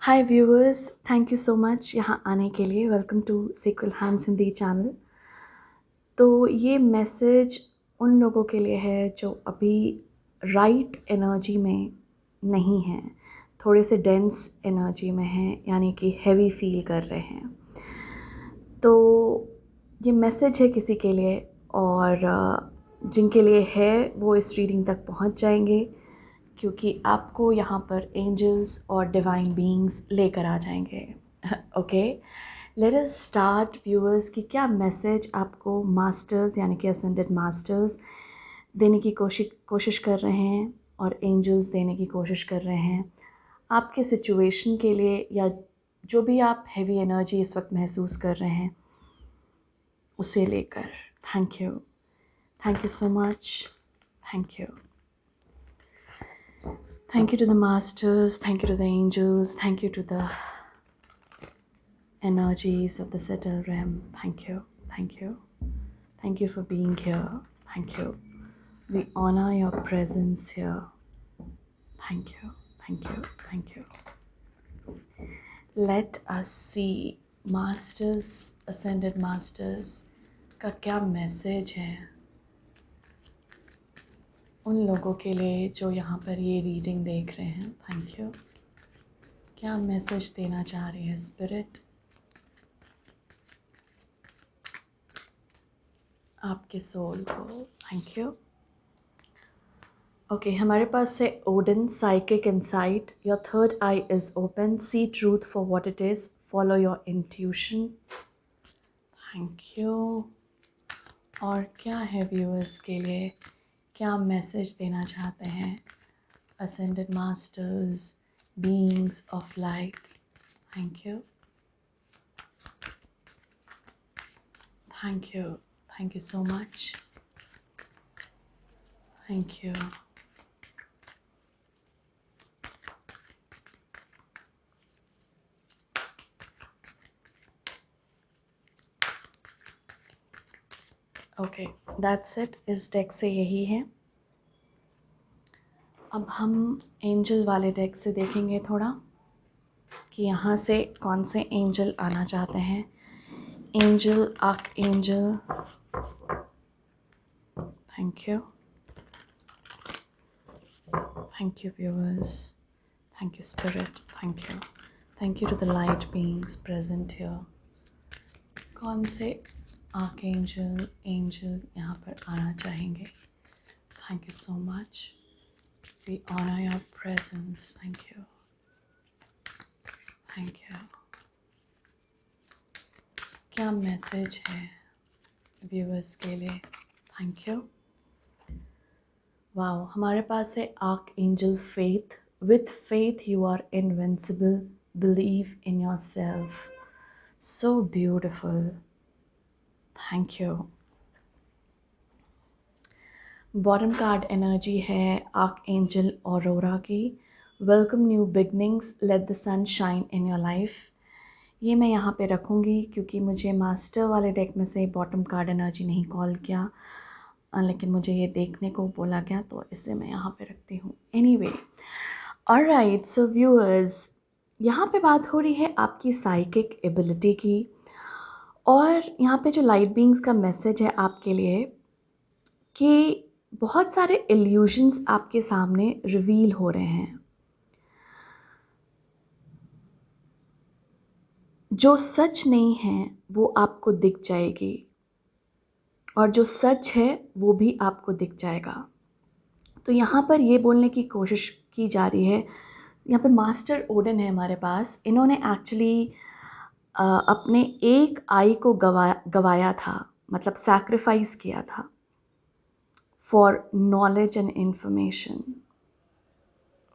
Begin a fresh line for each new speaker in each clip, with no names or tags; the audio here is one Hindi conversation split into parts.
Hi viewers, thank you so much यहाँ आने के लिए। Welcome to sacred hands Hindi channel. तो ये मैसेज उन लोगों के लिए है जो अभी राइट एनर्जी में नहीं हैं, थोड़े से डेंस एनर्जी में हैं, यानी कि हैवी फील कर रहे हैं। तो ये मैसेज है किसी के लिए, और जिनके लिए है वो इस रीडिंग तक पहुँच जाएंगे, क्योंकि आपको यहाँ पर एंजल्स और डिवाइन बीइंग्स लेकर आ जाएंगे। Okay, let us start viewers कि क्या मैसेज आपको मास्टर्स यानी कि असेंडेड मास्टर्स देने की कोशिश कर रहे हैं और एंजल्स देने की कोशिश कर रहे हैं आपके सिचुएशन के लिए, या जो भी आप हैवी एनर्जी इस वक्त महसूस कर रहे हैं उसे लेकर। Thank you so much. Thank you to the masters, thank you to the angels, thank you to the energies of the subtle realm. Thank you for being here. Thank you. We honor your presence here. Thank you. Let us see masters, ascended masters का क्या मैसेज है उन लोगों के लिए जो यहाँ पर ये रीडिंग देख रहे हैं। Thank you. क्या मैसेज देना चाह रही है स्पिरिट आपके सोल को? Thank you. ओके, हमारे पास है Odin, psychic insight. Your third eye is open, see truth for what it is, follow your intuition. Thank you. और क्या है व्यूअर्स के लिए, क्या मैसेज देना चाहते हैं ascended masters, beings of light? Thank you so much. Thank you. Okay, that's it. इस डेक से यही है। अब हम एंजल वाले डेक से देखेंगे थोड़ा कि यहाँ से कौन से एंजल आना चाहते हैं। Angel, arc angel. Thank you viewers. Thank you spirit. Thank you to the light beings present here. कौन से आर्क एंजल यहाँ पर आना चाहेंगे? Thank you so much. We honor your presence. Thank you. क्या मैसेज है व्यूअर्स के लिए? Thank you. वाओ, हमारे पास है archangel faith. With faith you are invincible, believe in yourself. So beautiful. Thank you. Bottom card energy है आर्क एंजल ऑरोरा की। Welcome new beginnings, let the sun shine in your life. ये मैं यहाँ पे रखूँगी क्योंकि मुझे मास्टर वाले डेक में से बॉटम कार्ड एनर्जी नहीं कॉल किया, लेकिन मुझे ये देखने को बोला गया तो इसे मैं यहाँ पे रखती हूँ। एनीवे, ऑलराइट, सो व्यूअर्स, यहाँ पे बात हो रही है आपकी साइकिक एबिलिटी की, और यहाँ पे जो लाइट बीइंग्स का मैसेज है आपके लिए कि बहुत सारे इल्यूजन्स आपके सामने रिवील हो रहे हैं। जो सच नहीं है वो आपको दिख जाएगी, और जो सच है वो भी आपको दिख जाएगा। तो यहाँ पर ये बोलने की कोशिश की जा रही है, यहाँ पे मास्टर ओडन है हमारे पास। इन्होंने एक्चुअली अपने एक आई को गवाया था, मतलब सैक्रिफाइस किया था for knowledge and information.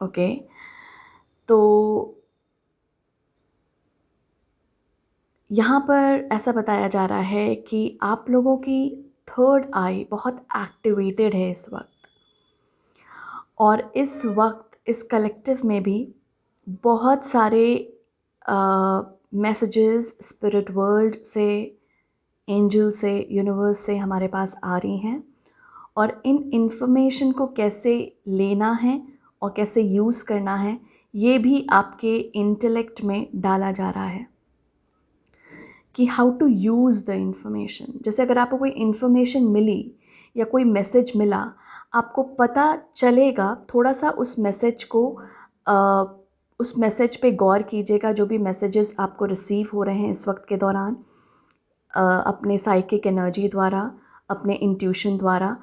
Okay, तो यहाँ पर ऐसा बताया जा रहा है कि आप लोगों की थर्ड आई बहुत एक्टिवेटेड है इस वक्त, और इस वक्त इस कलेक्टिव में भी बहुत सारे मैसेजेस स्पिरिट वर्ल्ड से, एंजल से, यूनिवर्स से हमारे पास आ रही हैं, और इन इंफॉर्मेशन को कैसे लेना है और कैसे यूज़ करना है ये भी आपके इंटेलेक्ट में डाला जा रहा है कि how to use the information. जैसे अगर आपको कोई इंफॉर्मेशन मिली या कोई मैसेज मिला, आपको पता चलेगा, थोड़ा सा उस मैसेज को उस मैसेज पे गौर कीजिएगा, जो भी मैसेजेस आपको रिसीव हो रहे हैं इस वक्त के दौरान, अपने साइकिक एनर्जी द्वारा, अपने इंट्यूशन द्वारा,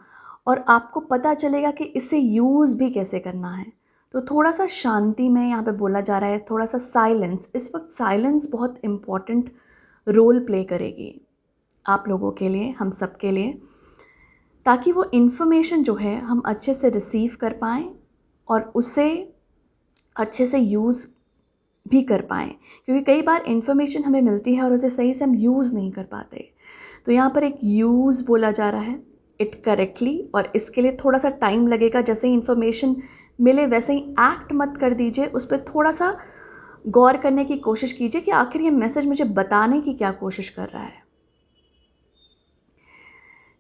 और आपको पता चलेगा कि इसे यूज़ भी कैसे करना है। तो थोड़ा सा शांति में यहाँ पे बोला जा रहा है, थोड़ा सा साइलेंस। इस वक्त साइलेंस बहुत इम्पॉर्टेंट रोल प्ले करेगी आप लोगों के लिए, हम सब के लिए, ताकि वो इन्फॉर्मेशन जो है हम अच्छे से रिसीव कर पाएँ और उसे अच्छे से यूज़ भी कर पाएँ। क्योंकि कई बार इन्फॉर्मेशन हमें मिलती है और उसे सही से हम यूज़ नहीं कर पाते। तो यहाँ पर एक यूज़ बोला जा रहा है, इट करेक्टली, और इसके लिए थोड़ा सा टाइम लगेगा। जैसे ही इन्फॉर्मेशन मिले वैसे ही एक्ट मत कर दीजिए, उस पर थोड़ा सा गौर करने की कोशिश कीजिए कि आखिर ये मैसेज मुझे बताने की क्या कोशिश कर रहा है।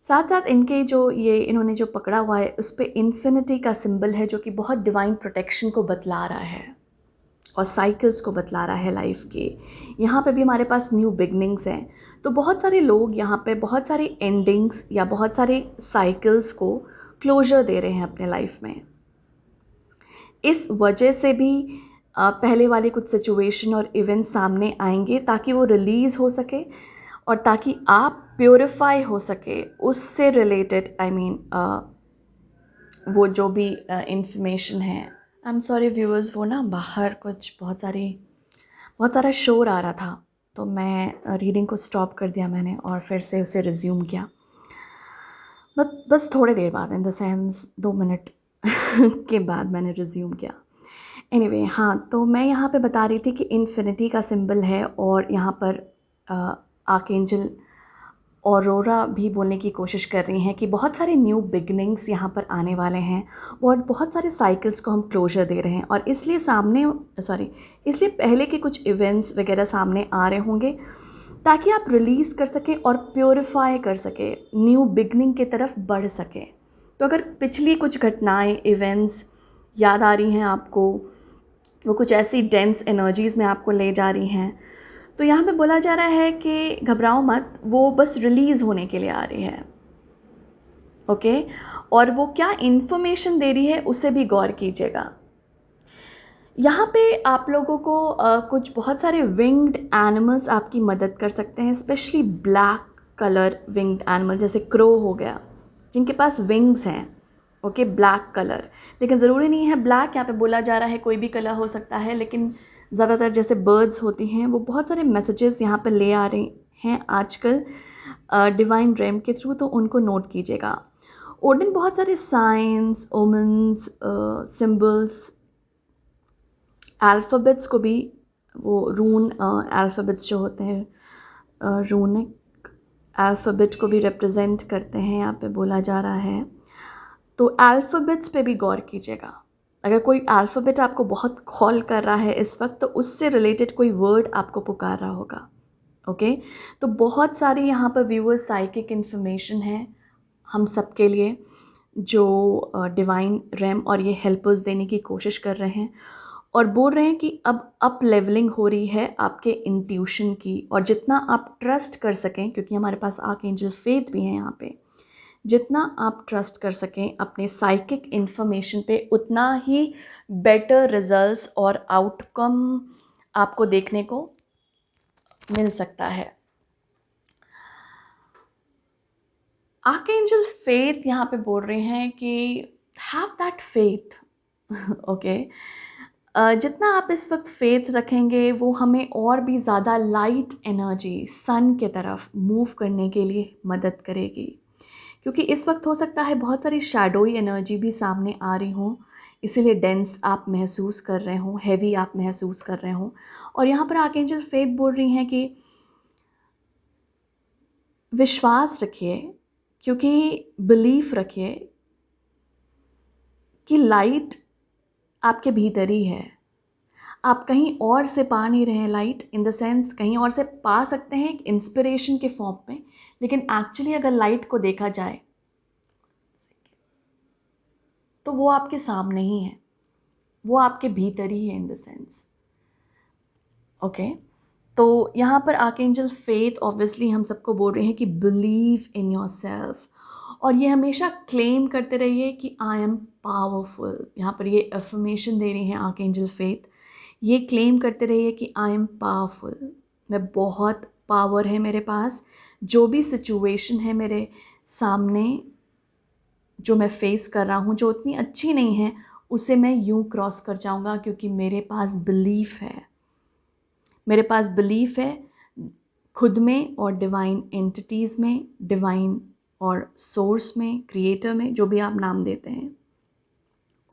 साथ साथ इनके जो इन्होंने जो पकड़ा हुआ है उस पर इन्फिनिटी का सिंबल है, जो कि बहुत डिवाइन प्रोटेक्शन को बतला रहा है और साइकिल्स को बतला रहा है लाइफ के। यहाँ पे भी हमारे पास न्यू बिगनिंग्स हैं। तो बहुत सारे लोग यहाँ पे बहुत सारी एंडिंग्स या बहुत सारे साइकिल्स को क्लोजर दे रहे हैं अपने लाइफ में। इस वजह से भी पहले वाले कुछ सिचुएशन और इवेंट सामने आएंगे ताकि वो रिलीज़ हो सके और ताकि आप प्योरीफाई हो सके उससे रिलेटेड, वो जो भी इंफॉर्मेशन है। आई एम सॉरी व्यूअर्स, वो ना बाहर कुछ बहुत सारा शोर आ रहा था, तो मैं रीडिंग को स्टॉप कर दिया मैंने और फिर से उसे रिज्यूम किया, बस थोड़ी देर बाद, इन द सेंस 2 मिनट के बाद मैंने रिज्यूम किया। एनीवे, हाँ, तो मैं यहाँ पे बता रही थी कि इन्फिनिटी का सिंबल है और यहाँ पर आर्कएंजल ऑरोरा भी बोलने की कोशिश कर रही हैं कि बहुत सारे न्यू बिगनिंग्स यहाँ पर आने वाले हैं और बहुत सारे साइकिल्स को हम क्लोजर दे रहे हैं, और इसलिए इसलिए पहले के कुछ इवेंट्स वगैरह सामने आ रहे होंगे ताकि आप रिलीज़ कर सकें और प्योरीफाई कर सकें, न्यू बिगनिंग की तरफ बढ़ सकें। तो अगर पिछली कुछ घटनाएं, इवेंट्स याद आ रही हैं आपको, वो कुछ ऐसी डेंस एनर्जीज़ में आपको ले जा रही हैं, तो यहाँ पे बोला जा रहा है कि घबराओ मत, वो बस रिलीज़ होने के लिए आ रही है। ओके, और वो क्या इन्फॉर्मेशन दे रही है उसे भी गौर कीजिएगा। यहाँ पे आप लोगों को कुछ बहुत सारे विंग्ड एनिमल्स आपकी मदद कर सकते हैं, specially black colour winged animal, जैसे क्रो हो गया, जिनके पास विंग्स हैं। ओके, ब्लैक कलर, लेकिन ज़रूरी नहीं है ब्लैक, यहाँ पे बोला जा रहा है कोई भी कलर हो सकता है, लेकिन ज़्यादातर जैसे बर्ड्स होती हैं वो बहुत सारे मैसेजेस यहाँ पे ले आ रहे हैं आजकल डिवाइन रेम के थ्रू, तो उनको नोट कीजिएगा। ओडिन बहुत सारे साइंस, ओमन्स, सिंबल्स, अल्फ़ाबेट्स को भी, वो रून अल्फ़ाबेट्स जो होते हैं, रूनिक अल्फ़ाबेट को भी रिप्रेजेंट करते हैं, यहाँ पे बोला जा रहा है। तो अल्फ़ाबेट्स पे भी गौर कीजिएगा। अगर कोई अल्फ़ाबेट आपको बहुत कॉल कर रहा है इस वक्त, तो उससे रिलेटेड कोई वर्ड आपको पुकार रहा होगा। ओके, तो बहुत सारी यहाँ पर व्यूअर्स साइकिक इन्फॉर्मेशन है हम सब के लिए, जो डिवाइन रेम और ये हेल्पर्स देने की कोशिश कर रहे हैं और बोल रहे हैं कि अब अप लेवलिंग हो रही है आपके इंट्यूशन की, और जितना आप ट्रस्ट कर सकें, क्योंकि हमारे पास आर्कएंजल फेथ भी है यहाँ पे, जितना आप ट्रस्ट कर सकें अपने साइकिक इन्फॉर्मेशन पे, उतना ही बेटर रिजल्ट्स और आउटकम आपको देखने को मिल सकता है। आर्कएंजल फेथ यहाँ पे बोल रहे हैं कि हैव दैट फेथ। ओके, जितना आप इस वक्त फेथ रखेंगे वो हमें और भी ज़्यादा लाइट एनर्जी, सन के तरफ मूव करने के लिए मदद करेगी, क्योंकि इस वक्त हो सकता है बहुत सारी शैडोई एनर्जी भी सामने आ रही हो, इसीलिए डेंस आप महसूस कर रहे हो, हैवी आप महसूस कर रहे हो। और यहाँ पर आर्कएंजल फेथ बोल रही हैं कि विश्वास रखिए, क्योंकि बिलीफ रखिए कि लाइट आपके भीतर ही है, आप कहीं और से पा नहीं रहे हैं लाइट, इन द सेंस कहीं और से पा सकते हैं इंस्पिरेशन के फॉर्म में, लेकिन एक्चुअली अगर लाइट को देखा जाए तो वो आपके सामने ही है। वो आपके भीतर ही है इन द सेंस। ओके, तो यहाँ पर आर्कएंजल फेथ ऑब्वियसली हम सबको बोल रहे हैं कि बिलीव इन योर सेल्फ, और ये हमेशा क्लेम करते रहिए कि आई एम पावरफुल। यहाँ पर ये अफर्मेशन दे रही हैं आर्कएंजल फेथ, ये क्लेम करते रहिए कि आई एम पावरफुल, मैं बहुत पावर है मेरे पास, जो भी सिचुएशन है मेरे सामने जो मैं फेस कर रहा हूँ जो उतनी अच्छी नहीं है, उसे मैं यूं क्रॉस कर जाऊंगा क्योंकि मेरे पास बिलीफ है। मेरे पास बिलीफ है खुद में और डिवाइन एंटिटीज़ में, डिवाइन और सोर्स में, क्रिएटर में, जो भी आप नाम देते हैं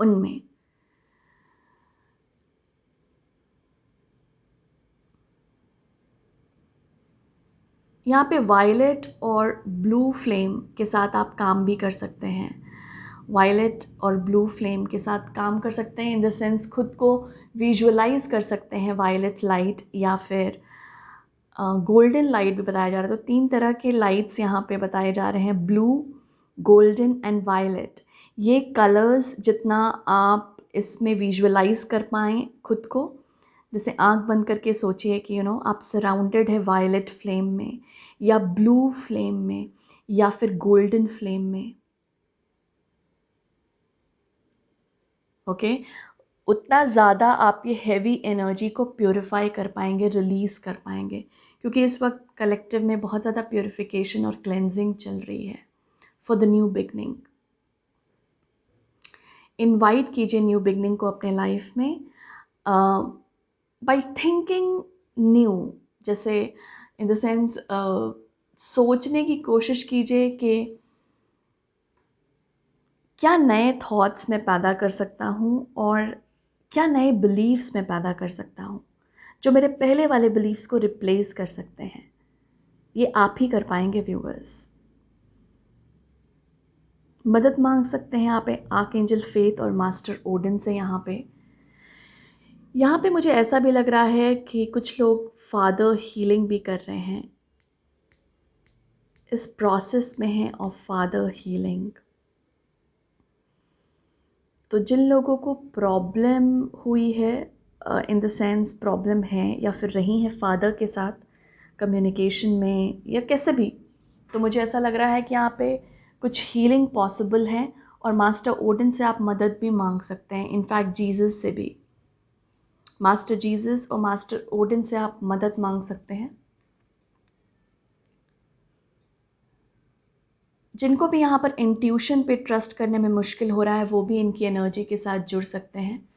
उनमें। यहाँ पे वायलेट और ब्लू फ्लेम के साथ आप काम भी कर सकते हैं। वायलेट और ब्लू फ्लेम के साथ काम कर सकते हैं इन द सेंस खुद को विजुअलाइज कर सकते हैं वायलेट लाइट या फिर गोल्डन लाइट भी बताया जा रहा है। तो 3 तरह के लाइट्स यहाँ पे बताए जा रहे हैं, ब्लू, गोल्डन एंड वायलेट। ये कलर्स जितना आप इसमें विजुअलाइज कर पाएँ खुद को, जैसे आंख बंद करके सोचिए कि आप सराउंडेड है वायलेट फ्लेम में या ब्लू फ्लेम में या फिर गोल्डन फ्लेम में। ओके, उतना ज़्यादा आप ये हैवी एनर्जी को प्योरीफाई कर पाएंगे, रिलीज कर पाएंगे, क्योंकि इस वक्त कलेक्टिव में बहुत ज़्यादा प्योरीफिकेशन और क्लेंजिंग चल रही है for the new beginning. Invite कीजिए न्यू बिगनिंग को अपने लाइफ में बाय थिंकिंग न्यू, जैसे इन द सेंस सोचने की कोशिश कीजिए कि क्या नए थॉट्स मैं पैदा कर सकता हूँ और क्या नए बिलीव्स मैं पैदा कर सकता हूँ जो मेरे पहले वाले बिलीव्स को रिप्लेस कर सकते हैं। ये आप ही कर पाएंगे व्यूअर्स। मदद मांग सकते हैं आप आर्कएंजल फेथ और मास्टर ओडिन से। यहाँ पे मुझे ऐसा भी लग रहा है कि कुछ लोग फादर हीलिंग भी कर रहे हैं, इस प्रोसेस में हैं ऑफ फादर हीलिंग। तो जिन लोगों को प्रॉब्लम हुई है, इन द सेंस प्रॉब्लम है या फिर रही हैं फादर के साथ कम्युनिकेशन में या कैसे भी, तो मुझे ऐसा लग रहा है कि यहाँ पे कुछ हीलिंग पॉसिबल है और मास्टर ओडिन से आप मदद भी मांग सकते हैं। इनफैक्ट जीसस से भी, मास्टर जीसस और मास्टर ओडिन से आप मदद मांग सकते हैं। जिनको भी यहाँ पर इंट्यूशन पे ट्रस्ट करने में मुश्किल हो रहा है वो भी इनकी एनर्जी के साथ जुड़ सकते हैं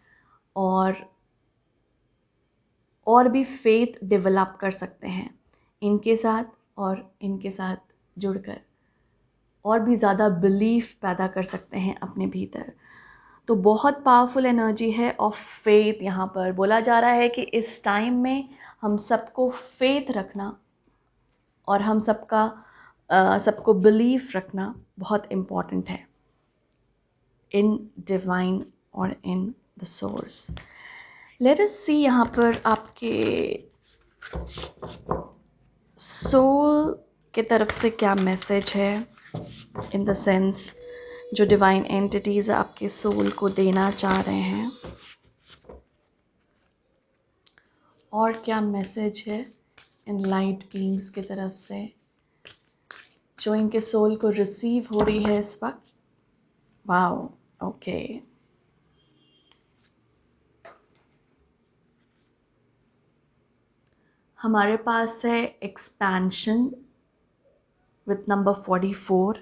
और भी फेथ डेवलप कर सकते हैं इनके साथ, और इनके साथ जुड़कर और भी ज़्यादा बिलीफ पैदा कर सकते हैं अपने भीतर। तो बहुत पावरफुल एनर्जी है ऑफ फेथ। यहाँ पर बोला जा रहा है कि इस टाइम में हम सबको फेथ रखना और हम सबको बिलीफ रखना बहुत इम्पॉर्टेंट है इन डिवाइन और in the source. Let us see यहाँ पर आपके सोल के तरफ से क्या मैसेज है, इन द सेंस जो डिवाइन एंटिटीज आपके सोल को देना चाह रहे हैं, और क्या मैसेज है इन लाइट बीइंग्स की तरफ से जो इनके सोल को रिसीव हो रही है इस वक्त। Wow, okay. हमारे पास है expansion with number 44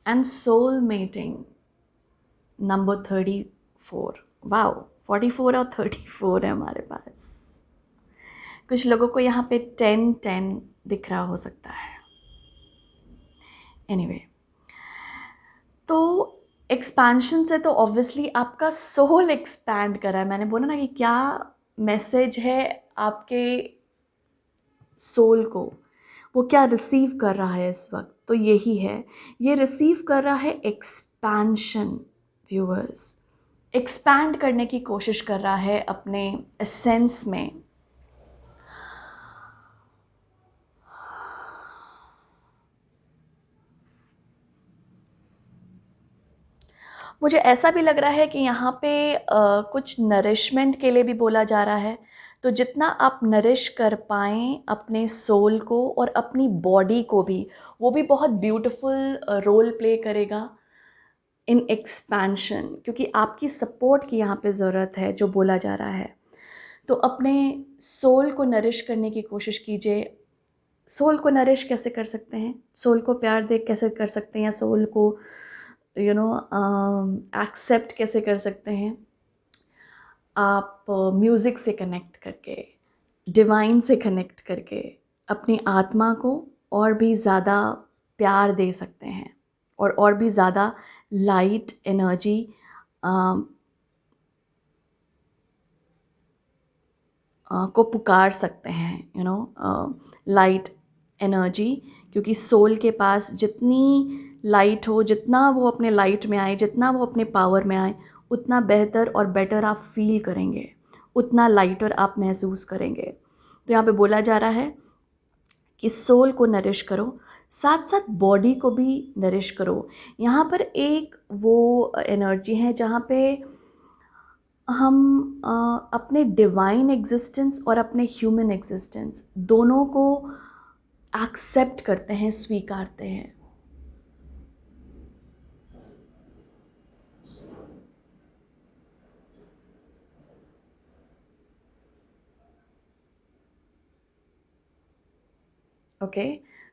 and soul mating number 34। Wow, 44 और 34 है हमारे पास। कुछ लोगों को यहाँ पे 10-10 दिख रहा हो सकता है। एनीवे, तो एक्सपेंशन से तो ऑब्वियसली आपका सोल एक्सपैंड कर रहा है। मैंने बोला ना कि क्या मैसेज है आपके सोल को, वो क्या रिसीव कर रहा है इस वक्त, तो यही है, ये रिसीव कर रहा है एक्सपेंशन। व्यूअर्स, एक्सपैंड करने की कोशिश कर रहा है अपने एसेंस में। मुझे ऐसा भी लग रहा है कि यहाँ पे कुछ नरिशमेंट के लिए भी बोला जा रहा है। तो जितना आप नरिश कर पाएँ अपने सोल को और अपनी बॉडी को भी, वो भी बहुत ब्यूटीफुल रोल प्ले करेगा इन एक्सपेंशन, क्योंकि आपकी सपोर्ट की यहाँ पे ज़रूरत है, जो बोला जा रहा है। तो अपने सोल को नरिश करने की कोशिश कीजिए। सोल को नरिश कैसे कर सकते हैं? सोल को प्यार दे कैसे कर सकते हैं, या सोल को एक्सेप्ट कैसे कर सकते हैं? आप म्यूज़िक से कनेक्ट करके, डिवाइन से कनेक्ट करके अपनी आत्मा को और भी ज़्यादा प्यार दे सकते हैं, और भी ज़्यादा लाइट एनर्जी को पुकार सकते हैं, लाइट एनर्जी। क्योंकि सोल के पास जितनी लाइट हो, जितना वो अपने लाइट में आए, जितना वो अपने पावर में आए, उतना बेहतर और बेटर आप फील करेंगे, उतना लाइटर आप महसूस करेंगे। तो यहाँ पे बोला जा रहा है कि सोल को नरिश करो, साथ साथ बॉडी को भी नरिश करो। यहाँ पर एक वो एनर्जी है जहाँ पे हम अपने डिवाइन एग्जिस्टेंस और अपने ह्यूमन एग्जिस्टेंस दोनों को एक्सेप्ट करते हैं, स्वीकारते हैं। ओके,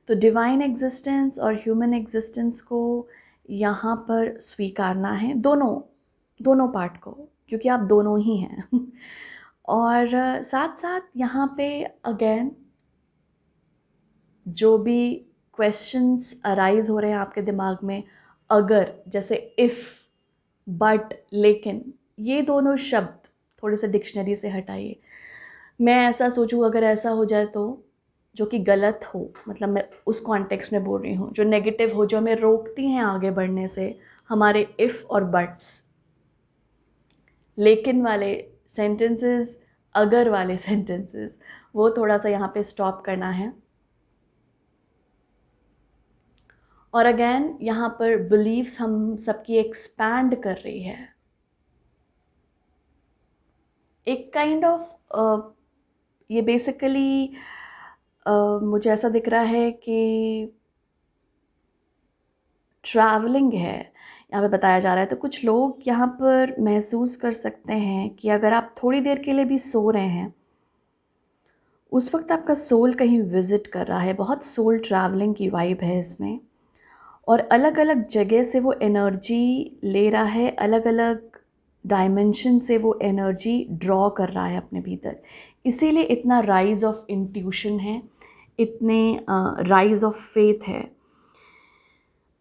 तो डिवाइन एग्जिस्टेंस और ह्यूमन एग्जिस्टेंस को यहाँ पर स्वीकारना है, दोनों पार्ट को, क्योंकि आप दोनों ही हैं। और साथ साथ यहाँ पे अगेन जो भी क्वेश्चंस अराइज हो रहे हैं आपके दिमाग में, अगर, जैसे इफ़, बट, लेकिन, ये दोनों शब्द थोड़े से डिक्शनरी से हटाइए। मैं ऐसा सोचूं, अगर ऐसा हो जाए तो, जो कि गलत हो, मतलब मैं उस कॉन्टेक्स्ट में बोल रही हूँ, जो नेगेटिव हो, जो हमें रोकती हैं आगे बढ़ने से, हमारे इफ़ और बट्स, लेकिन वाले सेंटेंसेस, अगर वाले सेंटेंसेस, वो थोड़ा सा यहाँ पे स्टॉप करना है। और अगेन यहाँ पर बिलीव्स हम सबकी एक्सपैंड कर रही है, एक काइंड ऑफ ये बेसिकली मुझे ऐसा दिख रहा है कि ट्रैवलिंग है, यहाँ पे बताया जा रहा है। तो कुछ लोग यहाँ पर महसूस कर सकते हैं कि अगर आप थोड़ी देर के लिए भी सो रहे हैं, उस वक्त आपका सोल कहीं विजिट कर रहा है, बहुत सोल ट्रैवलिंग की वाइब है इसमें, और अलग अलग जगह से वो एनर्जी ले रहा है, अलग अलग डायमेंशन से वो एनर्जी ड्रॉ कर रहा है अपने भीतर। इसीलिए इतना राइज ऑफ इंट्यूशन है, इतने राइज ऑफ फेथ है।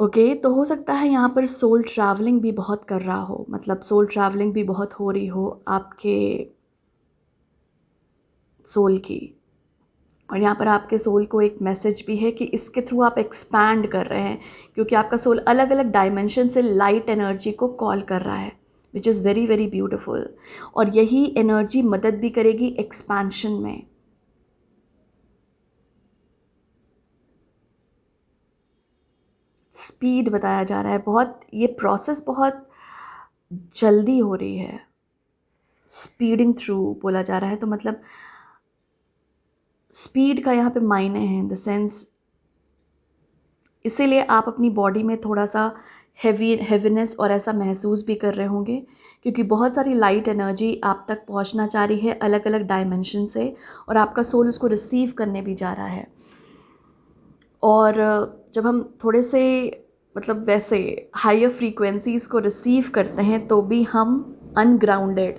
ओके, तो हो सकता है यहाँ पर सोल ट्रैवलिंग भी बहुत कर रहा हो, मतलब सोल ट्रैवलिंग भी बहुत हो रही हो आपके सोल की। और यहाँ पर आपके सोल को एक मैसेज भी है कि इसके थ्रू आप एक्सपैंड कर रहे हैं, क्योंकि आपका सोल अलग अलग डायमेंशन से लाइट एनर्जी को कॉल कर रहा है, which is very very beautiful. और यही एनर्जी मदद भी करेगी एक्सपेंशन में। स्पीड बताया जा रहा है, बहुत, ये प्रोसेस बहुत जल्दी हो रही है, स्पीडिंग थ्रू बोला जा रहा है। तो मतलब स्पीड का यहाँ पे मायने हैं, इन द सेंस, इसीलिए आप अपनी बॉडी में थोड़ा सा हैवीनेस और ऐसा महसूस भी कर रहे होंगे, क्योंकि बहुत सारी लाइट एनर्जी आप तक पहुंचना चाह रही है अलग अलग डायमेंशन से, और आपका सोल उसको रिसीव करने भी जा रहा है। और जब हम थोड़े से, मतलब वैसे हायर फ्रीक्वेंसीज को रिसीव करते हैं, तो भी हम अनग्राउंडेड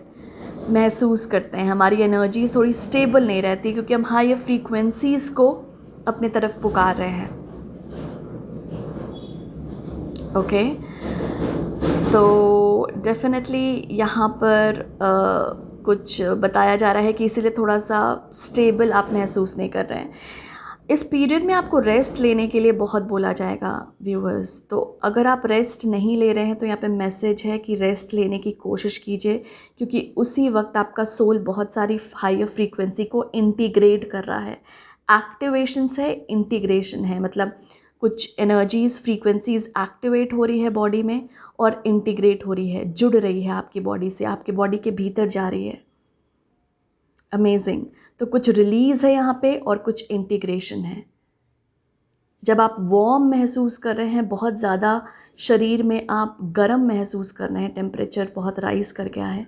महसूस करते हैं, हमारी एनर्जी थोड़ी स्टेबल नहीं रहती, क्योंकि हम हायर फ्रीक्वेंसीज को अपने तरफ पुकार रहे हैं। ओके, तो डेफिनेटली यहाँ पर कुछ बताया जा रहा है कि इसीलिए थोड़ा सा स्टेबल आप महसूस नहीं कर रहे हैं। इस पीरियड में आपको रेस्ट लेने के लिए बहुत बोला जाएगा व्यूअर्स। तो अगर आप रेस्ट नहीं ले रहे हैं, तो यहाँ पे मैसेज है कि रेस्ट लेने की कोशिश कीजिए, क्योंकि उसी वक्त आपका सोल बहुत सारी हायर फ्रीक्वेंसी को इंटीग्रेट कर रहा है। एक्टिवेशन है, इंटीग्रेशन है, मतलब कुछ एनर्जीज फ्रीक्वेंसीज एक्टिवेट हो रही है बॉडी में और इंटीग्रेट हो रही है, जुड़ रही है आपकी बॉडी से, आपके बॉडी के भीतर जा रही है। अमेजिंग। तो कुछ रिलीज है यहाँ पे और कुछ इंटीग्रेशन है। जब आप वार्म महसूस कर रहे हैं, बहुत ज़्यादा शरीर में आप गर्म महसूस कर रहे हैं, टेम्परेचर बहुत राइज कर गया है,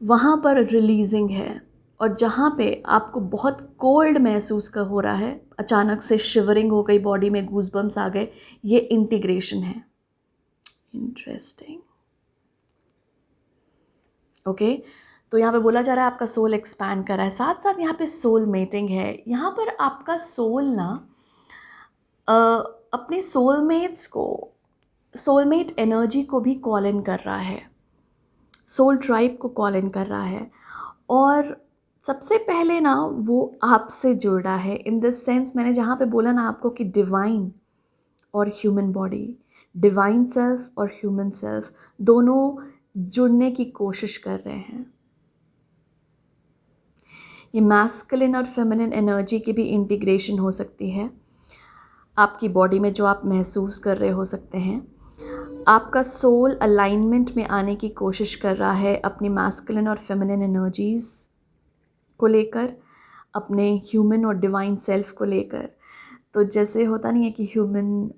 वहाँ पर रिलीजिंग है। और जहाँ पे आपको बहुत कोल्ड महसूस कर हो रहा है, अचानक से शिवरिंग हो गई बॉडी में, गूज़बम्स आ गए, ये इंटीग्रेशन है। इंटरेस्टिंग। ओके, तो यहाँ पे बोला जा रहा है आपका सोल एक्सपैंड कर रहा है, साथ साथ यहाँ पे सोल मेटिंग है। यहाँ पर आपका सोल ना अपने सोलमेट्स को, सोलमेट एनर्जी को भी कॉल इन कर रहा है, सोल ट्राइब को कॉल इन कर रहा है। और सबसे पहले ना वो आपसे जुड़ रहा है इन दिस सेंस, मैंने जहाँ पे बोला ना आपको कि डिवाइन और ह्यूमन बॉडी, डिवाइन सेल्फ और ह्यूमन सेल्फ दोनों जुड़ने की कोशिश कर रहे हैं। ये मैस्कुलिन और फेमिनिन एनर्जी की भी इंटीग्रेशन हो सकती है आपकी बॉडी में, जो आप महसूस कर रहे हो सकते हैं। आपका सोल अलाइनमेंट में आने की कोशिश कर रहा है अपनी मैस्कुलिन और फेमिनिन एनर्जीज को लेकर, अपने ह्यूमन और डिवाइन सेल्फ को लेकर। तो जैसे होता नहीं है कि ह्यूमन,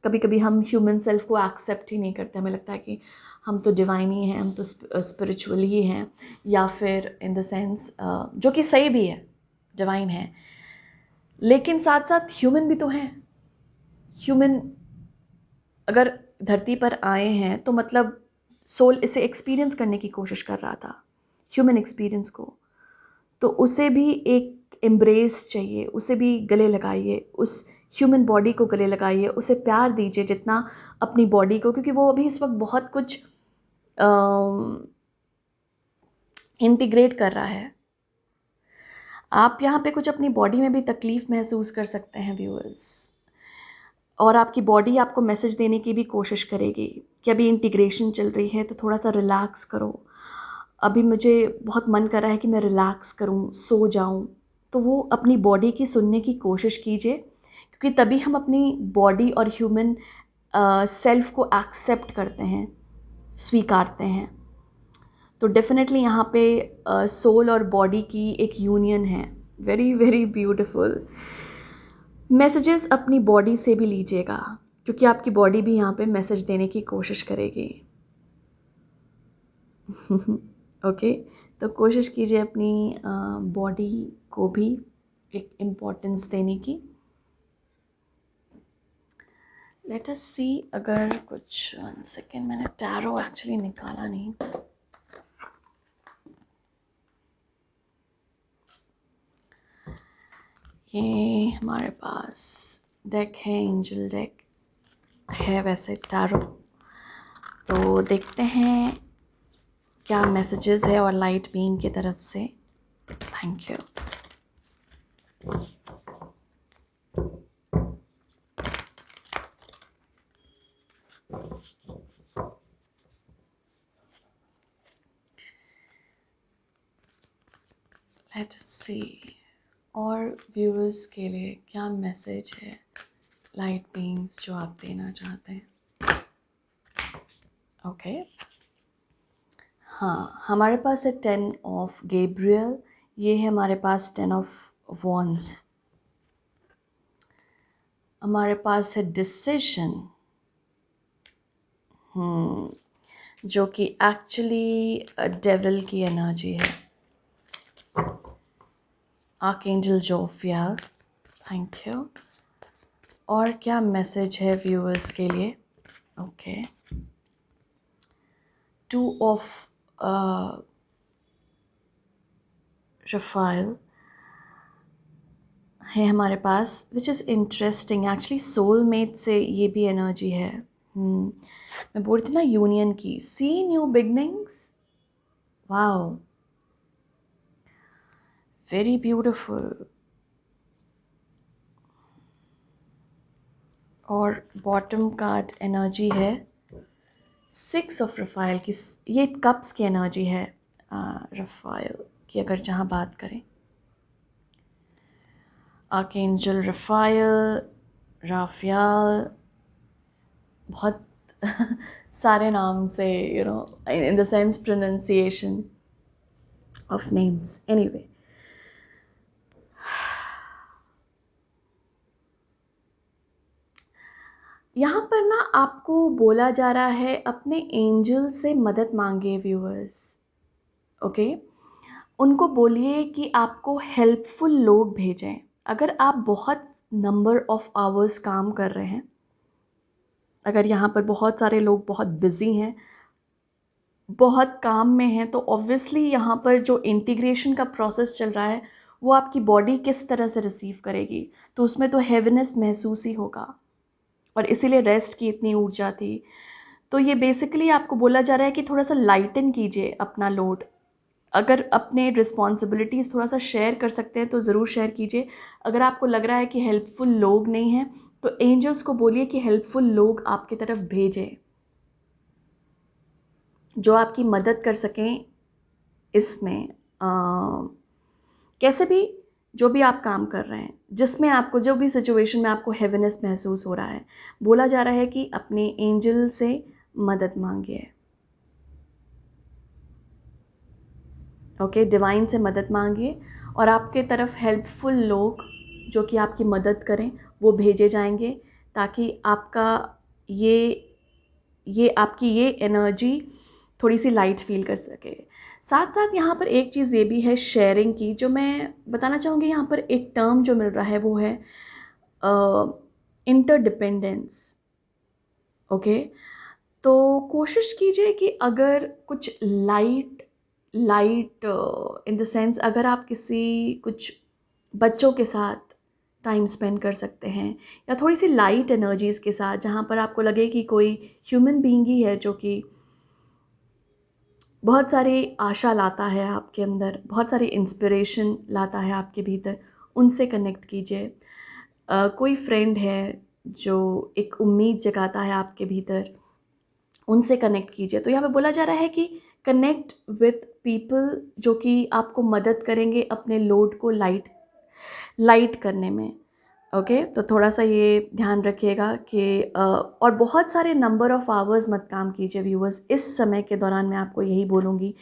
कभी कभी हम ह्यूमन सेल्फ को एक्सेप्ट ही नहीं करते, हमें लगता है कि हम तो डिवाइन ही हैं, हम तो स्पिरिचुअल ही हैं, या फिर इन द सेंस, जो कि सही भी है, डिवाइन है, लेकिन साथ साथ ह्यूमन भी तो हैं। ह्यूमन अगर धरती पर आए हैं तो मतलब सोल इसे एक्सपीरियंस करने की कोशिश कर रहा था, ह्यूमन एक्सपीरियंस को। तो उसे भी एक एम्ब्रेस चाहिए, उसे भी गले लगाइए, उस ह्यूमन बॉडी को गले लगाइए, उसे प्यार दीजिए जितना अपनी बॉडी को, क्योंकि वो अभी इस वक्त बहुत कुछ इंटीग्रेट कर रहा है। आप यहाँ पे कुछ अपनी बॉडी में भी तकलीफ महसूस कर सकते हैं व्यूअर्स, और आपकी बॉडी आपको मैसेज देने की भी कोशिश करेगी कि अभी इंटीग्रेशन चल रही है तो थोड़ा सा रिलैक्स करो, अभी मुझे बहुत मन कर रहा है कि मैं रिलैक्स करूं, सो जाऊं। तो वो अपनी बॉडी की सुनने की कोशिश कीजिए, क्योंकि तभी हम अपनी बॉडी और ह्यूमन सेल्फ को एक्सेप्ट करते हैं, स्वीकारते हैं। तो डेफिनेटली यहाँ पे सोल और बॉडी की एक यूनियन है, वेरी वेरी ब्यूटिफुल। मैसेजेस अपनी बॉडी से भी लीजिएगा, क्योंकि आपकी बॉडी भी यहाँ पे मैसेज देने की कोशिश करेगी। ओके, तो कोशिश कीजिए अपनी बॉडी को भी एक इम्पोर्टेंस देने की। लेट अस सी, अगर कुछ 1 सेकेंड, मैंने टैरो एक्चुअली निकाला नहीं। ये हमारे पास डेक है, एंजल डेक है वैसे टैरो। तो देखते हैं क्या मैसेजेस है और लाइट बीइंग की तरफ से। Thank you. लेट्स सी, और व्यूअर्स के लिए क्या मैसेज है लाइट बीइंग्स जो आप देना चाहते हैं। ओके, हाँ, हमारे पास है 10 ऑफ गैब्रियल, ये है हमारे पास 10 ऑफ वॉन्ड्स, हमारे पास है डिसीजन, जो कि एक्चुअली डेविल की एनर्जी है। Archangel Jophiel, thank you. और क्या मैसेज है व्यूअर्स के लिए। ओके, 2 ऑफ रफाइल है हमारे पास, which is interesting. Actually soulmate से ये भी एनर्जी है। मैं बोल रही थी ना यूनियन की, see new beginnings, wow, very beautiful. और बॉटम कार्ड एनर्जी है 6 ऑफ रफाइल की, ये कप्स की एनर्जी है रफाइल की, अगर जहाँ बात करें। आर्कएंजल रफाइल राफियाल बहुत सारे नाम से, in the sense pronunciation of names. Anyway, यहाँ पर ना आपको बोला जा रहा है अपने एंजल से मदद मांगे व्यूअर्स, ओके? उनको बोलिए कि आपको हेल्पफुल लोग भेजें। अगर आप बहुत नंबर ऑफ आवर्स काम कर रहे हैं, अगर यहाँ पर बहुत सारे लोग बहुत बिजी हैं, बहुत काम में हैं, तो ऑब्वियसली यहाँ पर जो इंटीग्रेशन का प्रोसेस चल रहा है वो आपकी बॉडी किस तरह से रिसीव करेगी, तो उसमें तो हेवीनेस महसूस ही होगा, और इसीलिए रेस्ट की इतनी ऊर्जा थी। तो ये बेसिकली आपको बोला जा रहा है कि थोड़ा सा लाइटन कीजिए अपना लोड। अगर अपने रिस्पॉन्सिबिलिटीज़ थोड़ा सा शेयर कर सकते हैं तो ज़रूर शेयर कीजिए। अगर आपको लग रहा है कि हेल्पफुल लोग नहीं हैं, तो एंजल्स को बोलिए कि हेल्पफुल लोग आपकी तरफ भेजें जो आपकी मदद कर सकें इसमें। कैसे भी, जो भी आप काम कर रहे हैं, जिसमें आपको, जो भी सिचुएशन में आपको हेवीनेस महसूस हो रहा है, बोला जा रहा है कि अपने एंजल से मदद मांगिए, ओके? डिवाइन से मदद मांगिए और आपके तरफ हेल्पफुल लोग जो कि आपकी मदद करें वो भेजे जाएंगे, ताकि आपका ये आपकी ये एनर्जी थोड़ी सी लाइट फील कर सके। साथ साथ यहाँ पर एक चीज़ ये भी है शेयरिंग की, जो मैं बताना चाहूँगी। यहाँ पर एक टर्म जो मिल रहा है वो है इंटरडिपेंडेंस, ओके? तो कोशिश कीजिए कि अगर कुछ लाइट इन द सेंस, अगर आप कुछ बच्चों के साथ टाइम स्पेंड कर सकते हैं, या थोड़ी सी लाइट एनर्जीज़ के साथ, जहाँ पर आपको लगे कि कोई ह्यूमन बीइंग ही है जो कि बहुत सारी आशा लाता है आपके अंदर, बहुत सारी इंस्पिरेशन लाता है आपके भीतर, उनसे कनेक्ट कीजिए। कोई फ्रेंड है जो एक उम्मीद जगाता है आपके भीतर, उनसे कनेक्ट कीजिए। तो यहाँ पे बोला जा रहा है कि कनेक्ट विथ पीपल जो कि आपको मदद करेंगे अपने लोड को लाइट करने में, ओके? तो थोड़ा सा ये ध्यान रखिएगा कि और बहुत सारे नंबर ऑफ आवर्स मत काम कीजिए व्यूअर्स। इस समय के दौरान मैं आपको यही बोलूँगी,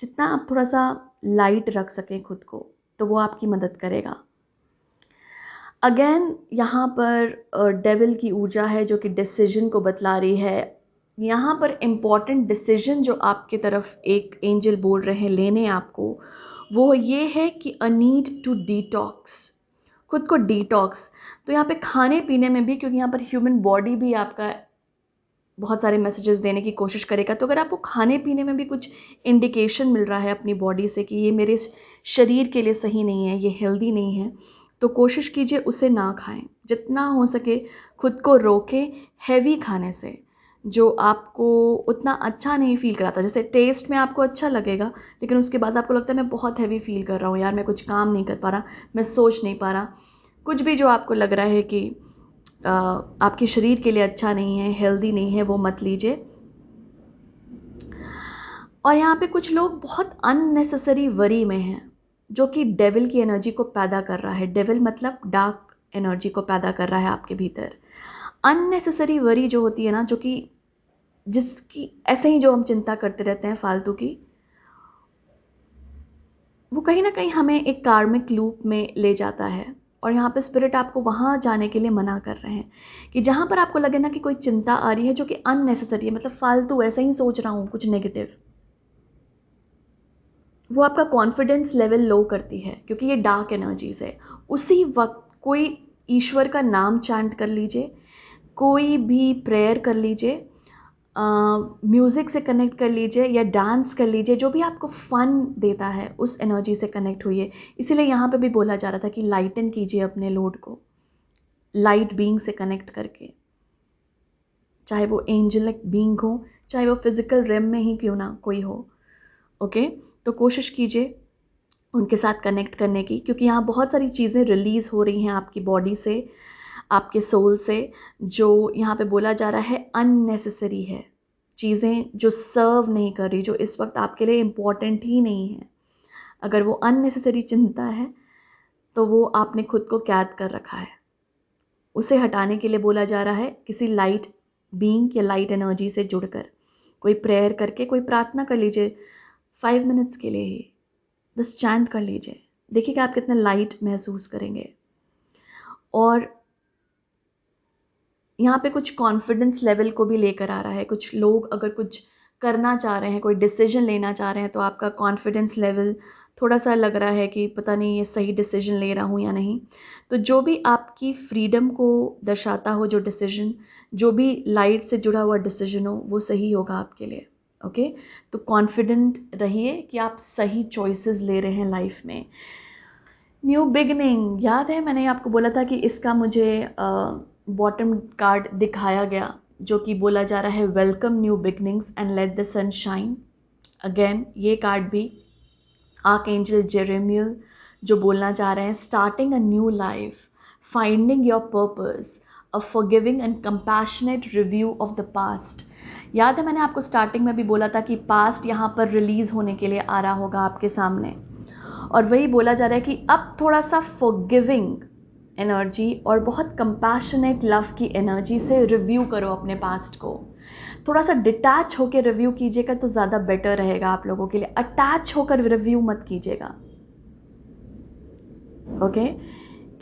जितना आप थोड़ा सा लाइट रख सकें खुद को, तो वो आपकी मदद करेगा। अगेन यहाँ पर डेविल की ऊर्जा है जो कि डिसीजन को बतला रही है। यहाँ पर इम्पॉर्टेंट डिसीजन जो आपकी तरफ एक एंजल बोल रहे हैं लेने आपको, वो ये है कि अ नीड टू डिटॉक्स, खुद को डिटॉक्स। तो यहाँ पे खाने पीने में भी, क्योंकि यहाँ पर ह्यूमन बॉडी भी आपका बहुत सारे मैसेजेस देने की कोशिश करेगा, तो अगर आपको खाने पीने में भी कुछ इंडिकेशन मिल रहा है अपनी बॉडी से कि ये मेरे शरीर के लिए सही नहीं है, ये हेल्दी नहीं है, तो कोशिश कीजिए उसे ना खाएं। जितना हो सके खुद को रोकें हैवी खाने से, जो आपको उतना अच्छा नहीं फील कराता। जैसे टेस्ट में आपको अच्छा लगेगा, लेकिन उसके बाद आपको लगता है मैं बहुत हैवी फील कर रहा हूँ यार, मैं कुछ काम नहीं कर पा रहा, मैं सोच नहीं पा रहा। कुछ भी जो आपको लग रहा है कि आपके शरीर के लिए अच्छा नहीं है, हेल्दी नहीं है, वो मत लीजिए। और यहाँ पे कुछ लोग बहुत अननेसेसरी वरी में हैं, जो कि डेविल की एनर्जी को पैदा कर रहा है। डेविल मतलब डार्क एनर्जी को पैदा कर रहा है आपके भीतर। अननेसेसरी वरी जो होती है ना, जो कि जिसकी ऐसे ही जो हम चिंता करते रहते हैं फालतू की, वो कहीं ना कहीं हमें एक कार्मिक लूप में ले जाता है। और यहाँ पे स्पिरिट आपको वहाँ जाने के लिए मना कर रहे हैं कि जहाँ पर आपको लगे ना कि कोई चिंता आ रही है जो कि अननेसेसरी है, मतलब फालतू ऐसे ही सोच रहा हूँ कुछ नेगेटिव, वो आपका कॉन्फिडेंस लेवल लो करती है, क्योंकि ये डार्क एनर्जीज है। उसी वक्त कोई ईश्वर का नाम चैंट कर लीजिए, कोई भी प्रेयर कर लीजिए, म्यूज़िक से कनेक्ट कर लीजिए या डांस कर लीजिए, जो भी आपको फ़न देता है उस एनर्जी से कनेक्ट हुई। इसीलिए यहाँ पे भी बोला जा रहा था कि लाइटन कीजिए अपने लोड को लाइट बीइंग से कनेक्ट करके, चाहे वो एंजलिक बीइंग हो, चाहे वो फिजिकल रेम में ही क्यों ना कोई हो, ओके? तो कोशिश कीजिए उनके साथ कनेक्ट करने की, क्योंकि यहाँ बहुत सारी चीज़ें रिलीज़ हो रही हैं आपकी बॉडी से, आपके सोल से, जो यहाँ पे बोला जा रहा है अननेसेसरी है। चीज़ें जो सर्व नहीं कर रही, जो इस वक्त आपके लिए इम्पॉर्टेंट ही नहीं है, अगर वो अननेसेसरी चिंता है तो वो आपने खुद को कैद कर रखा है, उसे हटाने के लिए बोला जा रहा है किसी लाइट बीइंग या लाइट एनर्जी से जुड़कर। कोई प्रेयर करके, कोई प्रार्थना कर लीजिए 5 मिनट्स के लिए ही, बस चैंट कर लीजिए, देखिएगा आप कितने लाइट महसूस करेंगे। और यहाँ पे कुछ कॉन्फिडेंस लेवल को भी लेकर आ रहा है। कुछ लोग अगर कुछ करना चाह रहे हैं, कोई डिसीजन लेना चाह रहे हैं, तो आपका कॉन्फिडेंस लेवल थोड़ा सा लग रहा है कि पता नहीं ये सही डिसीजन ले रहा हूँ या नहीं। तो जो भी आपकी फ्रीडम को दर्शाता हो, जो डिसीजन, जो भी लाइट से जुड़ा हुआ डिसीजन हो, वो सही होगा आपके लिए। ओके, तो कॉन्फिडेंट रहिए कि आप सही चॉइसेस ले रहे हैं लाइफ में। न्यू बिगनिंग, याद है मैंने आपको बोला था कि इसका मुझे बॉटम कार्ड दिखाया गया, जो कि बोला जा रहा है welcome new beginnings and let the sun shine. Again ये कार्ड भी आर्कएंजल जेरेमियल जो बोलना चाह रहे हैं, starting a new life, finding your purpose, a forgiving and compassionate review of the past. याद है मैंने आपको स्टार्टिंग में भी बोला था कि पास्ट यहाँ पर रिलीज होने के लिए आ रहा होगा आपके सामने, और वही बोला जा रहा है कि अब थोड़ा सा फॉरगिविंग एनर्जी और बहुत कंपैशनेट लव की एनर्जी से रिव्यू करो अपने पास्ट को। थोड़ा सा डिटैच होकर रिव्यू कीजिएगा तो ज़्यादा बेटर रहेगा आप लोगों के लिए। अटैच होकर रिव्यू मत कीजिएगा, ओके?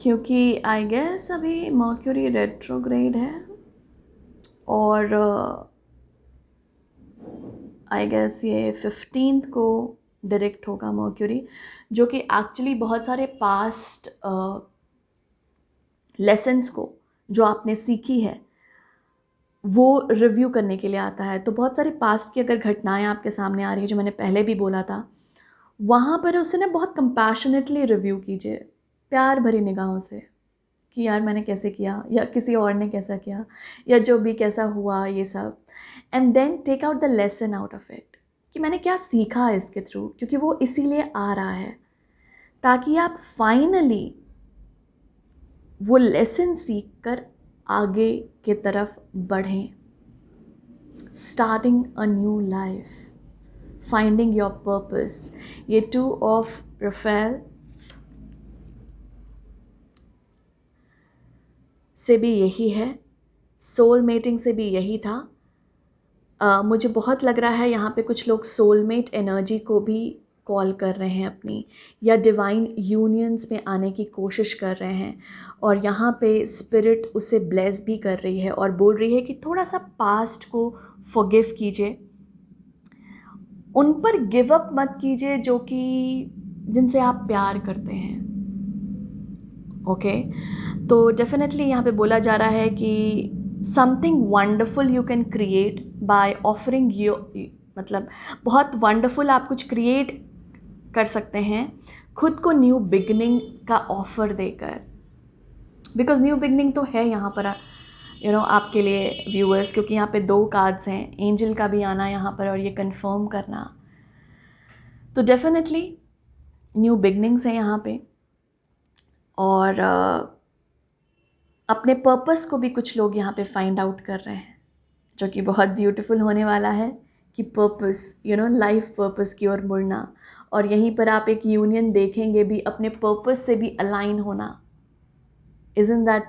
क्योंकि आई गेस अभी मर्क्यूरी रेट्रोग्रेड है, और आई गेस ये 15th को डायरेक्ट होगा मर्क्यूरी, जो कि एक्चुअली बहुत सारे पास्ट लेसन्स को जो आपने सीखी है वो रिव्यू करने के लिए आता है। तो बहुत सारे पास्ट की अगर घटनाएं आपके सामने आ रही है, जो मैंने पहले भी बोला था, वहाँ पर उसे ना बहुत कंपैशनेटली रिव्यू कीजिए, प्यार भरी निगाहों से, कि यार मैंने कैसे किया, या किसी और ने कैसा किया, या जो भी कैसा हुआ ये सब। And then take out the lesson out of it, कि मैंने क्या सीखा इसके थ्रू, क्योंकि वो इसीलिए आ रहा है ताकि आप फाइनली वो लेसन सीख कर आगे की तरफ बढ़ें। Starting a new life, finding your purpose, ये 2 ऑफ रफेल से भी यही है, सोलमेटिंग से भी यही था। मुझे बहुत लग रहा है यहाँ पे कुछ लोग सोलमेट एनर्जी को भी कॉल कर रहे हैं अपनी, या डिवाइन यूनियंस में आने की कोशिश कर रहे हैं, और यहाँ पे स्पिरिट उसे ब्लेस भी कर रही है और बोल रही है कि थोड़ा सा पास्ट को फॉरगिव कीजिए, उन पर गिव अप मत कीजिए जो कि जिनसे आप प्यार करते हैं। ओके, तो डेफिनेटली यहाँ पे बोला जा रहा है कि something wonderful you can create by offering you, मतलब बहुत वंडरफुल आप कुछ क्रिएट कर सकते हैं खुद को न्यू बिगनिंग का ऑफर देकर। बिकॉज न्यू बिगनिंग तो है यहाँ पर आपके लिए व्यूअर्स, क्योंकि यहाँ पे 2 कार्ड्स हैं, एंजल का भी आना यहाँ पर और ये कंफर्म करना। तो डेफिनेटली न्यू बिगनिंग्स हैं यहाँ पे, और अपने पर्पस को भी कुछ लोग यहाँ पे फाइंड आउट कर रहे हैं, जो कि बहुत ब्यूटीफुल होने वाला है, कि पर्पस लाइफ पर्पस की ओर मुड़ना, और यहीं पर आप एक यूनियन देखेंगे भी अपने पर्पस से भी अलाइन होना। Isn't that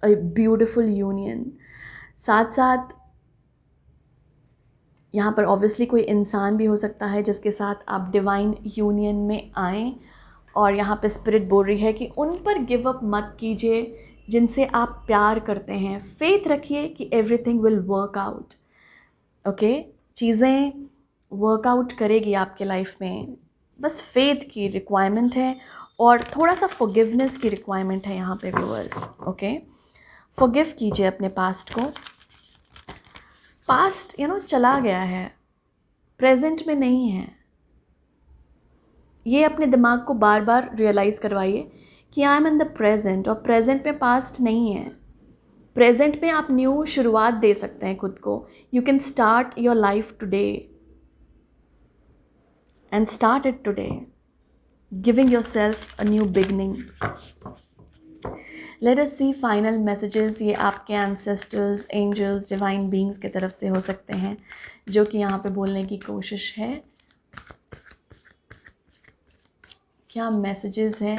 a beautiful union? साथ साथ यहाँ पर ऑब्वियसली कोई इंसान भी हो सकता है जिसके साथ आप डिवाइन यूनियन में आएँ, और यहाँ पे स्पिरिट बोल रही है कि उन पर गिव अप मत कीजिए जिनसे आप प्यार करते हैं। फेथ रखिए कि everything will work out. Okay, चीज़ें वर्कआउट करेगी आपके लाइफ में, बस फेथ की रिक्वायरमेंट है, और थोड़ा सा फॉरगिवनेस की रिक्वायरमेंट है यहाँ पे व्यूअर्स। ओके, फॉरगिव कीजिए अपने पास्ट को। पास्ट चला गया है, प्रेजेंट में नहीं है। ये अपने दिमाग को बार बार रियलाइज़ करवाइए कि I am in the present, और प्रेजेंट में पास्ट नहीं है। प्रेजेंट में आप न्यू शुरुआत दे सकते हैं खुद को। You can start your life today and start it today, giving yourself a new beginning. Let us see final messages. ये आपके एंसेस्टर्स, एंजल्स, डिवाइन बीइंग्स की तरफ से हो सकते हैं, जो कि यहाँ पे बोलने की कोशिश है। क्या मैसेजेस हैं?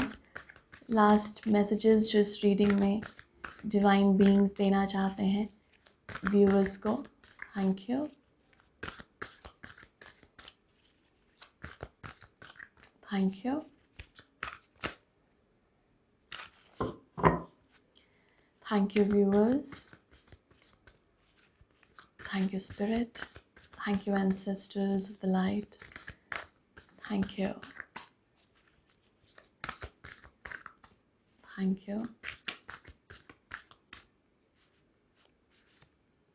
लास्ट मैसेजेस जो इस रीडिंग में डिवाइन बीइंग्स देना चाहते हैं व्यूअर्स को। Thank you, thank you, thank you viewers, thank you spirit, thank you ancestors of the light, thank you, thank you,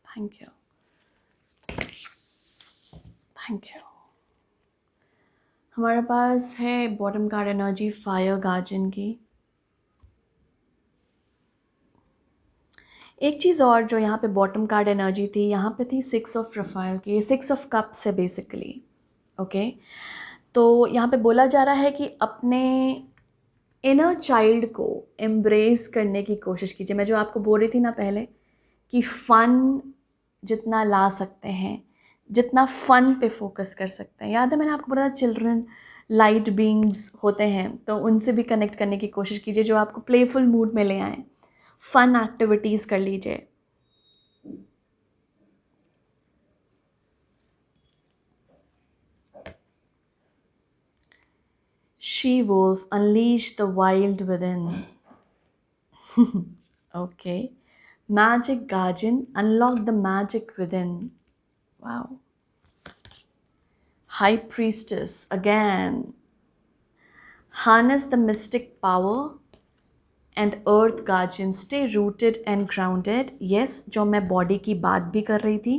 thank you, thank you. हमारे पास है bottom card energy fire guardian की। एक चीज़ और जो यहाँ पे बॉटम कार्ड एनर्जी थी, यहाँ पे थी 6 ऑफ प्रोफाइल की। 6 ऑफ कप्स है बेसिकली। ओके, तो यहाँ पे बोला जा रहा है कि अपने इनर चाइल्ड को एम्ब्रेस करने की कोशिश कीजिए। मैं जो आपको बोल रही थी ना पहले कि फन जितना ला सकते हैं, जितना फन पे फोकस कर सकते हैं। याद है मैंने आपको बोला था चिल्ड्रन लाइट बीइंग्स होते हैं, तो उनसे भी कनेक्ट करने की कोशिश कीजिए जो आपको प्लेफुल मूड में ले आए। फन एक्टिविटीज़ कर लीजिए। She wolf, unleash the wild within. Okay. Magic guardian, unlock the magic within. Wow. High priestess, again. Harness the mystic power. And earth guardian, stay rooted and grounded. Yes, जो मैं बॉडी की बात भी कर रही थी,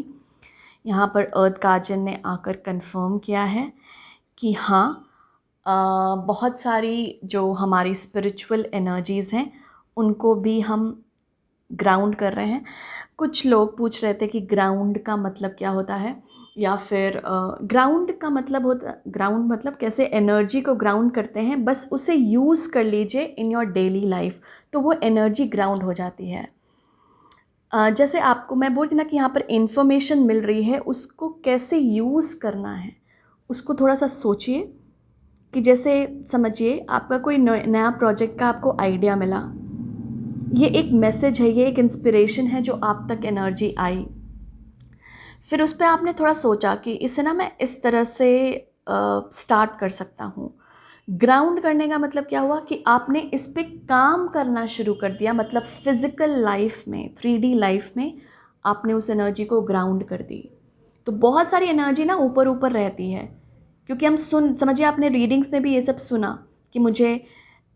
यहाँ पर अर्थ गार्जियन ने आकर कंफर्म किया है कि हाँ, बहुत सारी जो हमारी स्पिरिचुअल एनर्जीज़ हैं उनको भी हम ग्राउंड कर रहे हैं। कुछ लोग पूछ रहे थे कि ग्राउंड का मतलब क्या होता है, या फिर ग्राउंड का मतलब होता, ग्राउंड मतलब कैसे एनर्जी को ग्राउंड करते हैं, बस उसे यूज़ कर लीजिए इन योर डेली लाइफ, तो वो एनर्जी ग्राउंड हो जाती है। जैसे आपको मैं बोलती ना कि यहाँ पर इंफॉर्मेशन मिल रही है, उसको कैसे यूज़ करना है उसको थोड़ा सा सोचिए। कि जैसे समझिए आपका कोई नया प्रोजेक्ट का आपको आइडिया मिला, ये एक मैसेज है, ये एक इंस्पिरेशन है जो आप तक एनर्जी आई। फिर उस पर आपने थोड़ा सोचा कि इसे ना मैं इस तरह से स्टार्ट कर सकता हूँ। ग्राउंड करने का मतलब क्या हुआ कि आपने इस पे काम करना शुरू कर दिया, मतलब फिजिकल लाइफ में, 3D लाइफ में आपने उस एनर्जी को ग्राउंड कर दी। तो बहुत सारी एनर्जी ना ऊपर ऊपर रहती है, क्योंकि हम समझिए आपने रीडिंग्स में भी ये सब सुना कि मुझे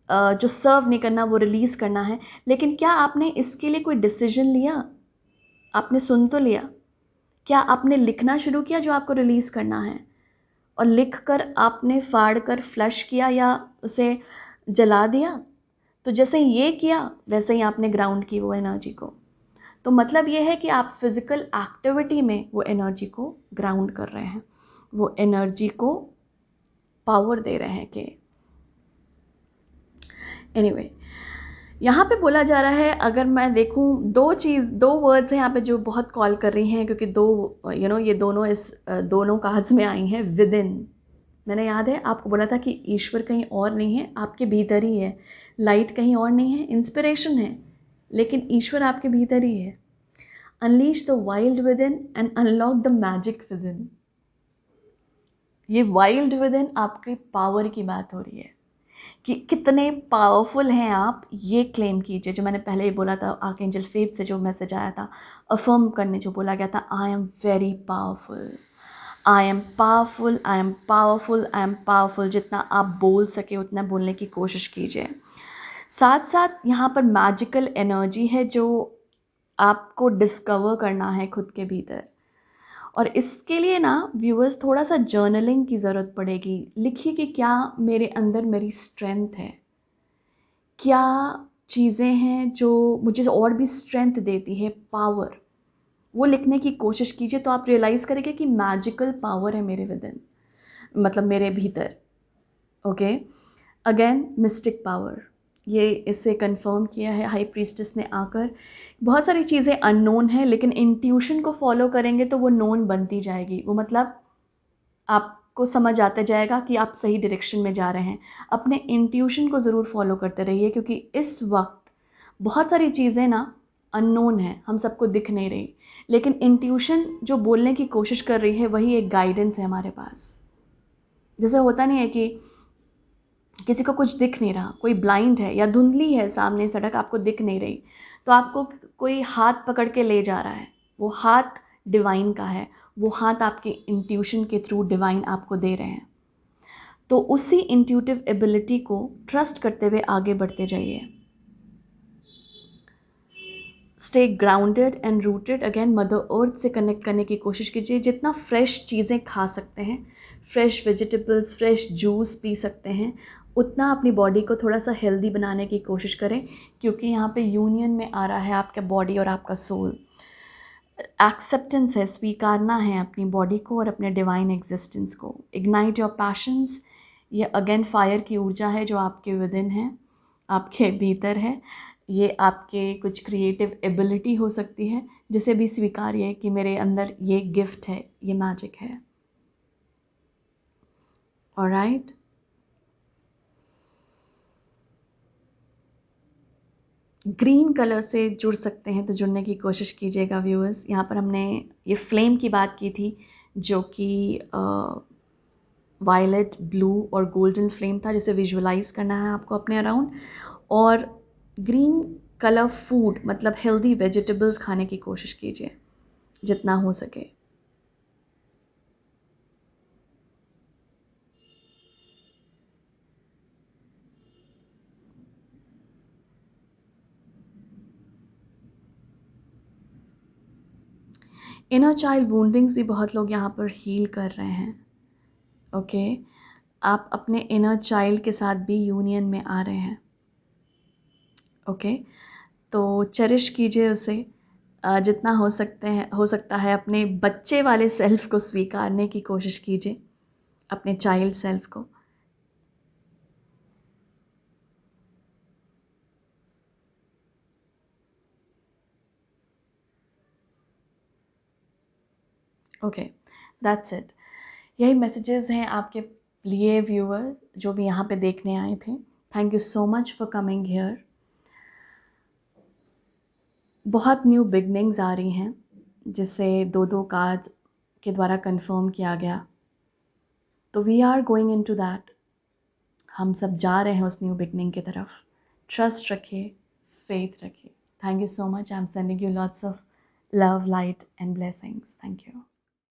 जो सर्व नहीं करना वो रिलीज़ करना है, लेकिन क्या आपने इसके लिए कोई डिसीजन लिया? आपने सुन तो लिया, क्या आपने लिखना शुरू किया जो आपको रिलीज़ करना है? और लिख कर आपने फाड़ कर फ्लश किया या उसे जला दिया? तो जैसे ये किया वैसे ही आपने ग्राउंड की वो एनर्जी को। तो मतलब ये है कि आप फिजिकल एक्टिविटी में वो एनर्जी को ग्राउंड कर रहे हैं, वो एनर्जी को पावर दे रहे हैं कि एनीवे यहाँ पे बोला जा रहा है, अगर मैं देखूँ दो वर्ड्स हैं यहाँ पे जो बहुत कॉल कर रही हैं, क्योंकि दो ये दोनों इस दोनों कार्ड्स में आई हैं। विद इन, मैंने याद है आपको बोला था कि ईश्वर कहीं और नहीं है, आपके भीतर ही है। लाइट कहीं और नहीं है, इंस्पिरेशन है, लेकिन ईश्वर आपके भीतर ही है। Unleash the wild with in and unlock the magic with in. ये वाइल्ड विद इन आपकी पावर की बात हो रही है कि कितने पावरफुल हैं आप, ये क्लेम कीजिए। जो मैंने पहले ही बोला था, आर्कएंजल फेथ से जो मैसेज आया था, अफर्म करने जो बोला गया था, I am very powerful, I am powerful, I am powerful, I am powerful. जितना आप बोल सके उतना बोलने की कोशिश कीजिए। साथ साथ यहाँ पर मैजिकल एनर्जी है जो आपको डिस्कवर करना है खुद के भीतर, और इसके लिए ना व्यूअर्स थोड़ा सा जर्नलिंग की ज़रूरत पड़ेगी। लिखिए कि क्या मेरे अंदर मेरी स्ट्रेंथ है, क्या चीज़ें हैं जो मुझे और भी स्ट्रेंथ देती है, पावर, वो लिखने की कोशिश कीजिए। तो आप रियलाइज़ करेंगे कि मैजिकल पावर है मेरे विद इन, मतलब मेरे भीतर। ओके, अगेन मिस्टिक पावर, ये इसे कंफर्म किया है हाई प्रीस्टेस ने आकर। बहुत सारी चीज़ें अननोन है, लेकिन इंट्यूशन को फॉलो करेंगे तो वो नोन बनती जाएगी। वो मतलब आपको समझ आता जाएगा कि आप सही डायरेक्शन में जा रहे हैं। अपने इंट्यूशन को ज़रूर फॉलो करते रहिए, क्योंकि इस वक्त बहुत सारी चीज़ें ना अननोन है, हम सबको दिख नहीं रही, लेकिन इंट्यूशन जो बोलने की कोशिश कर रही है वही एक गाइडेंस है हमारे पास। जैसे होता नहीं है कि किसी को कुछ दिख नहीं रहा, कोई ब्लाइंड है या धुंधली है सामने सड़क, आपको दिख नहीं रही, तो आपको कोई हाथ पकड़ के ले जा रहा है, वो हाथ डिवाइन का है, वो हाथ आपके इंट्यूशन के थ्रू डिवाइन आपको दे रहे हैं। तो उसी इंट्यूटिव एबिलिटी को ट्रस्ट करते हुए आगे बढ़ते जाइए। Stay grounded and rooted, again mother earth से कनेक्ट करने की कोशिश कीजिए। जितना फ्रेश चीज़ें खा सकते हैं, fresh vegetables, fresh juice P सकते हैं, उतना अपनी बॉडी को थोड़ा सा हेल्दी बनाने की कोशिश करें, क्योंकि यहाँ पे यूनियन में आ रहा है आपका बॉडी और आपका सोल। एक्सेप्टेंस है, स्वीकारना है अपनी बॉडी को और अपने डिवाइन एग्जिस्टेंस को। इग्नाइट योर पैशंस, ये अगेन फायर की ऊर्जा है जो आपके विद इन है, आपके भीतर है। ये आपके कुछ क्रिएटिव एबिलिटी हो सकती है, जिसे भी स्वीकारिए कि मेरे अंदर ये गिफ्ट है, ये मैजिक है। ऑलराइट, ग्रीन कलर से जुड़ सकते हैं तो जुड़ने की कोशिश कीजिएगा व्यूअर्स। यहाँ पर हमने ये फ्लेम की बात की थी, जो कि वायलेट, ब्लू और गोल्डन फ्लेम था, जिसे विजुअलाइज करना है आपको अपने अराउंड। और ग्रीन कलर फूड मतलब हेल्दी वेजिटेबल्स खाने की कोशिश कीजिए जितना हो सके। इनर चाइल्ड वुंडिंग्स भी बहुत लोग यहाँ पर हील कर रहे हैं। ओके, आप अपने इनर चाइल्ड के साथ भी यूनियन में आ रहे हैं। ओके, तो चेरिश कीजिए उसे जितना हो सकता है अपने बच्चे वाले सेल्फ को स्वीकारने की कोशिश कीजिए, अपने चाइल्ड सेल्फ को। Okay, that's it. यही मैसेजेस हैं आपके लिए व्यूअर जो भी यहाँ पे देखने आए थे। Thank you so much for coming here. बहुत न्यू बिगनिंग्स आ रही हैं, जिसे दो कार्ड्स के द्वारा कंफर्म किया गया। तो we are going into that. हम सब जा रहे हैं उस न्यू बिगनिंग की तरफ। ट्रस्ट रखिए, फेथ रखिए। Thank you so much. I am sending you lots of love, light and blessings. Thank you.